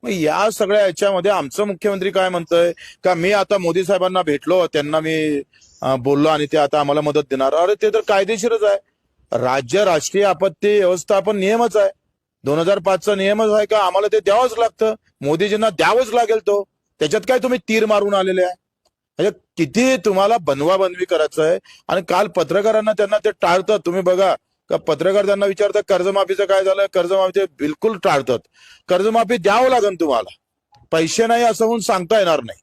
मग या सगळ्या याच्यामध्ये आमचं मुख्यमंत्री काय म्हणतोय का मी आता मोदी साहेबांना भेटलो, त्यांना मी बोललो आणि ते आता आम्हाला मदत देणार. अरे ते तर कायदेशीरच आहे. राज्य राष्ट्रीय आपत्ती व्यवस्थापन नियमच आहे. 2005चा नियमच आहे का आम्हाला ते द्यावंच लागतं. मोदीजींना द्यावंच लागेल तो. त्याच्यात काय तुम्ही तीर मारून आलेले आहे. म्हणजे किती तुम्हाला बनवाबनवी करायचं आहे. आणि काल पत्रकारांना त्यांना ते टाळतात. तुम्ही बघा का पत्रकार त्यांना विचारतात कर्जमाफीचं काय झालं, कर्जमाफी बिलकुल टाळतात. कर्जमाफी द्यावं लागेल तुम्हाला, पैसे नाही असं म्हणून सांगता येणार नाही.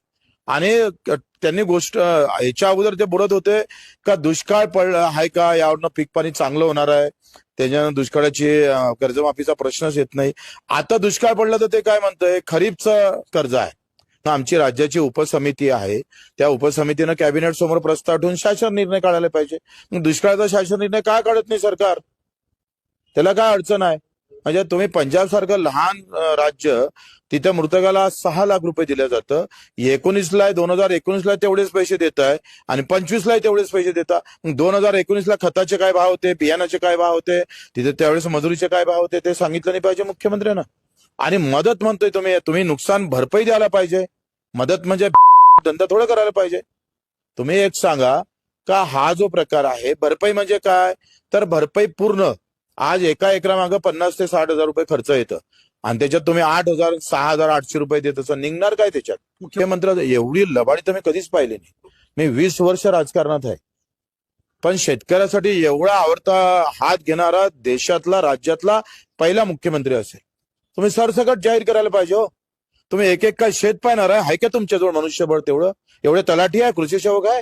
आणि त्यांनी गोष्ट याच्या अगोदर ते बोलत होते का दुष्काळ पडला आहे का, यावरनं पीक पाणी चांगलं होणार आहे, त्याच्यानं दुष्काळाची कर्जमाफीचा प्रश्नच येत नाही. आता दुष्काळ पडला तर ते काय म्हणतंय खरीपचं कर्ज आहे. आमची राज्याची उपसमिती आहे, त्या उपसमितीनं कॅबिनेट समोर प्रस्ताव ठेवून शासन निर्णय काढायला पाहिजे. मग दुष्काळाचा शासन निर्णय का काढत नाही सरकार? त्याला काय अडचण आहे? म्हणजे तुम्ही पंजाब सारखं लहान राज्य, तिथे मृतकाला 6 लाख रुपये दिलं जातं. 19ला 2019ला तेवढेच पैसे देत आहे आणि 25ला तेवढेच पैसे देता. 2019ला खताचे काय भाव होते, बियाणाचे काय भाव होते, तिथे त्यावेळेस मजुरीचे काय भाव होते ते सांगितलं नाही पाहिजे मुख्यमंत्र्यांना. आणि मदत म्हणतोय तुम्ही नुकसान भरपाई द्यायला पाहिजे. मदत म्हणजे धंदा थोडं करायला पाहिजे. तुम्ही एक सांगा का हा जो प्रकार आहे भरपाई म्हणजे काय, तर भरपाई पूर्ण आज एका एकरामागं 50 ते 60 हजार रुपये खर्च येतं आणि त्याच्यात तुम्ही 8,000 6,800 रुपये देत असं निघणार काय त्याच्यात? मुख्यमंत्री एवढी लबाडी तर मी कधीच पाहिली नाही. मी 20 वर्ष राजकारणात आहे, पण शेतकऱ्यासाठी एवढा आवडता हात घेणारा देशातला राज्यातला पहिला मुख्यमंत्री असेल. तुम्ही सरसकट जाहीर करायला पाहिजे हो. तुम्ही एक एक काय शेत पाहणार आहे का तुमच्याजवळ मनुष्यबळ तेवढं? एवढे तलाठी आहे, कृषी सेवक आहे?